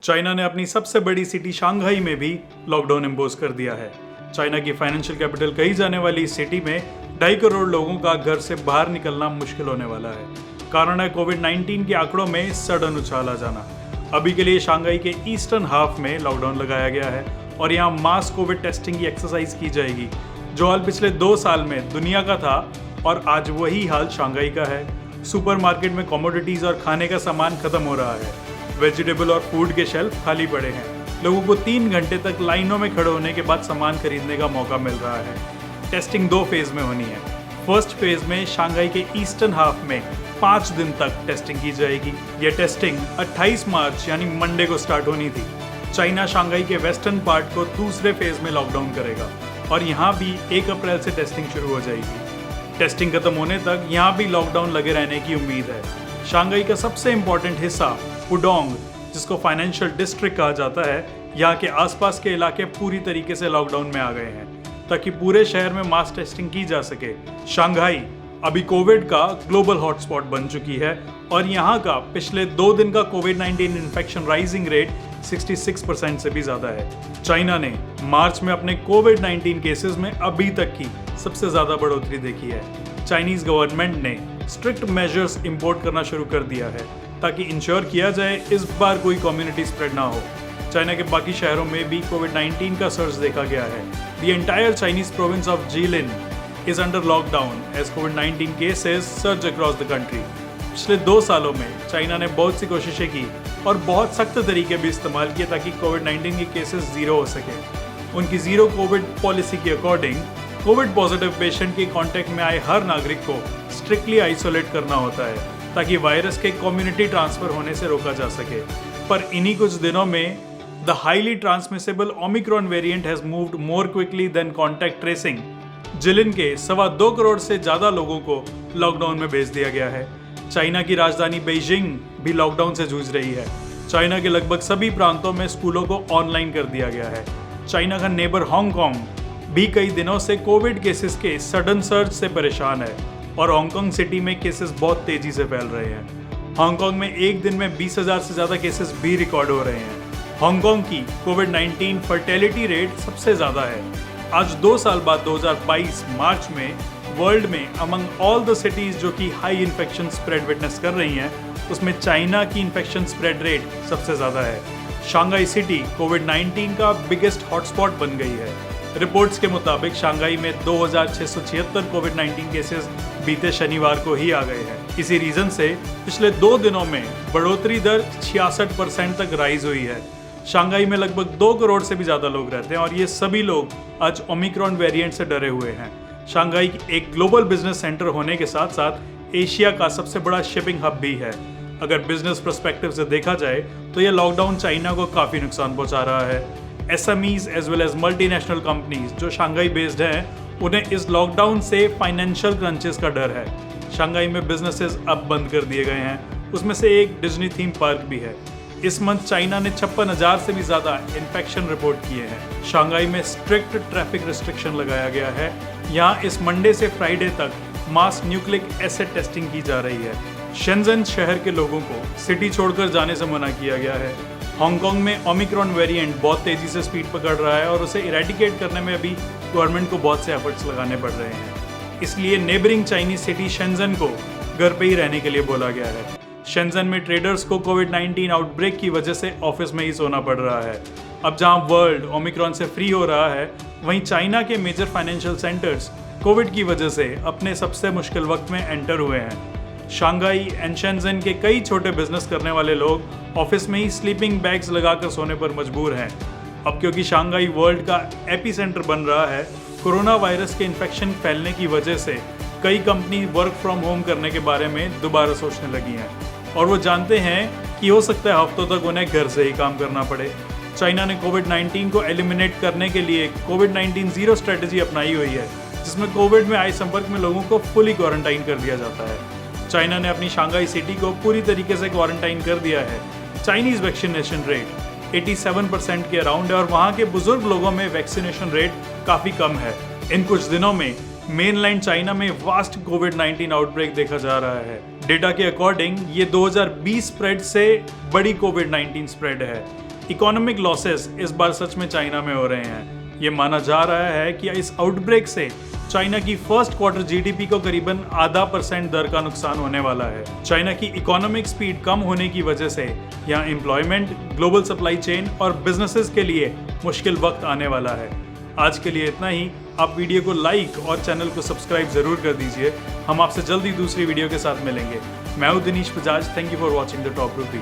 China ने अपनी सबसे बड़ी सिटी शंघाई में भी लॉकडाउन इम्पोज कर दिया है। चाइना की फाइनेंशियल कैपिटल कही जाने वाली इस सिटी में 2.5 करोड़ लोगों का घर से बाहर निकलना मुश्किल होने वाला है। कारण है कोविड-19 के आंकड़ों में सडन उछाल आ जाना। अभी के लिए शंघाई के ईस्टर्न हाफ में लॉकडाउन लगाया गया है और यहाँ मास कोविड टेस्टिंग की एक्सरसाइज की जाएगी, जो हाल पिछले 2 साल में दुनिया का था और आज वही हाल शंघाई का है। सुपरमार्केट में कमोडिटीज और खाने का सामान खत्म हो रहा है। वेजिटेबल और फूड के शेल्फ खाली पड़े हैं। लोगों को 3 घंटे तक लाइनों में खड़े होने के बाद सामान खरीदने का मौका मिल रहा है। टेस्टिंग 2 फेज में होनी है। फर्स्ट फेज में शंघाई के ईस्टर्न हाफ में 5 दिन तक टेस्टिंग की जाएगी। यह टेस्टिंग 28 मार्च यानी मंडे को स्टार्ट होनी थी। चाइना शंघाई के वेस्टर्न पार्ट को दूसरे फेज में लॉकडाउन करेगा और यहाँ भी 1 अप्रैल से टेस्टिंग शुरू हो जाएगी। टेस्टिंग खत्म होने तक यहाँ भी लॉकडाउन लगे रहने की उम्मीद है। शंघाई का सबसे इम्पोर्टेंट हिस्सा पुडोंग, जिसको फाइनेंशियल डिस्ट्रिक्ट कहा जाता है, यहाँ के आसपास के इलाके पूरी तरीके से लॉकडाउन में आ गए हैं ताकि पूरे शहर में मास टेस्टिंग की जा सके। शंघाई अभी कोविड का ग्लोबल हॉटस्पॉट बन चुकी है और यहाँ का पिछले 2 दिन का कोविड-19 इन्फेक्शन राइजिंग रेट 66% से भी ज्यादा है। चाइना ने मार्च में अपने कोविड-19 केसेस में अभी तक की सबसे ज्यादा बढ़ोतरी देखी है। चाइनीज गवर्नमेंट ने स्ट्रिक्ट मेजर्स इंपोर्ट करना शुरू कर दिया है ताकि इंश्योर किया जाए इस बार कोई कम्युनिटी स्प्रेड ना हो। चाइना के बाकी शहरों में भी कोविड-19 का सर्ज देखा गया है। The entire Chinese province of Jilin is under lockdown as COVID-19 cases surge across the country। पिछले 2 सालों में चाइना ने बहुत सी कोशिशें की और बहुत सख्त तरीके भी इस्तेमाल किए ताकि कोविड-19 के केसेस 0 हो सके। उनकी जीरो कोविड पॉलिसी के अकॉर्डिंग कोविड पॉजिटिव पेशेंट के कांटेक्ट में आए हर नागरिक को स्ट्रिक्टली आइसोलेट करना होता है ताकि वायरस के कम्युनिटी ट्रांसफर होने से रोका जा सके। पर इन्हीं कुछ दिनों में the highly transmissible Omicron variant has moved more quickly than contact tracing. Jilin के 2.25 करोड़ से ज्यादा लोगों को लॉकडाउन में भेज दिया गया है। चाइना की राजधानी बेइजिंग भी लॉकडाउन से जूझ रही है। चाइना के लगभग सभी प्रांतों में स्कूलों को ऑनलाइन कर दिया गया है। चाइना का नेबर हांगकांग भी कई दिनों से कोविड केसेस के सडन सर्ज से परेशान है और हांगकांग सिटी में केसेस बहुत तेजी से फैल रहे हैं। हांगकांग में एक दिन में 20,000 से ज्यादा केसेस भी रिकॉर्ड हो रहे हैं। हांगकांग की कोविड-19 फर्टिलिटी रेट सबसे ज्यादा है। आज 2 साल बाद 2022 मार्च में वर्ल्ड में अमंग ऑल द सिटीज जो कि हाई इन्फेक्शन स्प्रेड विटनेस कर रही हैं, उसमें चाइना की इन्फेक्शन स्प्रेड रेट सबसे ज्यादा है। शंघाई सिटी कोविड-19 का बिगेस्ट हॉटस्पॉट बन गई है। रिपोर्ट्स के मुताबिक शंघाई में 2,676 कोविड-19 केसेस बीते शनिवार को ही आ गए हैं। इसी रीजन से पिछले 2 दिनों में बढ़ोतरी दर 66% तक राइज हुई है। शंघाई में लगभग 2 करोड़ से भी ज्यादा लोग रहते हैं और ये सभी लोग आज ओमिक्रॉन वेरिएंट से डरे हुए हैं। शंघाई एक ग्लोबल बिजनेस सेंटर होने के साथ साथ एशिया का सबसे बड़ा शिपिंग हब भी है। अगर बिजनेस पर्सपेक्टिव से देखा जाए तो ये लॉकडाउन चाइना को काफी नुकसान पहुंचा रहा है। SMEs as well as multinational companies जो शंघाई बेस्ड हैं, उन्हें इस लॉकडाउन से फाइनेंशियल क्रंचेस का डर है। शंघाई में बिजनेसेस अब बंद कर दिए गए हैं, उसमें से एक डिज्नी थीम पार्क भी है। इस मंथ चाइना ने 56,000 से भी ज्यादा इन्फेक्शन रिपोर्ट किए हैं। शंघाई में स्ट्रिक्ट ट्रैफिक रिस्ट्रिक्शन लगाया गया है। यहाँ इस मंडे से फ्राइडे तक मास न्यूक्लिक एसिड टेस्टिंग की जा रही है। शेंजन शहर के लोगों को सिटी छोड़कर जाने से मना किया गया है। हांगकांग में ओमिक्रॉन वेरिएंट बहुत तेजी से स्पीड पकड़ रहा है और उसे इरेडिकेट करने में अभी गवर्नमेंट को बहुत से एफर्ट्स लगाने पड़ रहे हैं। इसलिए नेबरिंग चाइनीज सिटी शेंजन को घर पे ही रहने के लिए बोला गया है। शेंजन में ट्रेडर्स को कोविड-19 आउटब्रेक की वजह से ऑफिस में ही सोना पड़ रहा है। अब जहां वर्ल्ड ओमिक्रॉन से फ्री हो रहा है, वहीं चाइना के मेजर फाइनेंशियल सेंटर्स कोविड की वजह से अपने सबसे मुश्किल वक्त में एंटर हुए हैं। शंघाई एंड शेंजन के कई छोटे बिजनेस करने वाले लोग ऑफिस में ही स्लीपिंग बैग्स लगाकर सोने पर मजबूर हैं। अब क्योंकि शंघाई वर्ल्ड का एपी सेंटर बन रहा है, कोरोना वायरस के इन्फेक्शन फैलने की वजह से कई कंपनी वर्क फ्रॉम होम करने के बारे में दोबारा सोचने लगी हैं और वो जानते हैं कि हो सकता है हफ्तों तक उन्हें घर से ही काम करना पड़े। चाइना ने कोविड-19 को एलिमिनेट करने के लिए कोविड-19 जीरो स्ट्रेटजी अपनाई हुई है, जिसमें कोविड में आए संपर्क में लोगों को फुली क्वारंटाइन कर दिया जाता है। चाइना ने अपनी शंघाई सिटी को पूरी तरीके से क्वारंटाइन कर दिया है। चाइनीज वैक्सीनेशन रेट 87% के अराउंड है और वहाँ के बुजुर्ग लोगों में वैक्सीनेशन रेट काफ़ी कम है। इन कुछ दिनों में मेनलैंड चाइना में वास्ट कोविड-19 आउटब्रेक देखा जा रहा है। डेटा के अकॉर्डिंग ये 2020 स्प्रेड से बड़ी कोविड-19 स्प्रेड है। इकोनॉमिक लॉसेस इस बार सच में चाइना में हो रहे हैं। ये माना जा रहा है कि इस आउटब्रेक से चाइना की फर्स्ट क्वार्टर जीडीपी को करीबन 0.5% दर का नुकसान होने वाला है। चाइना की इकोनॉमिक स्पीड कम होने की वजह से यहाँ एम्प्लॉयमेंट, ग्लोबल सप्लाई चेन और बिजनेसेस के लिए मुश्किल वक्त आने वाला है। आज के लिए इतना ही। आप वीडियो को लाइक और चैनल को सब्सक्राइब जरूर कर दीजिए। हम आपसे जल्दी दूसरी वीडियो के साथ मिलेंगे। मैं हूं Dinesh Bajaj. Thank you for watching the top रूपी।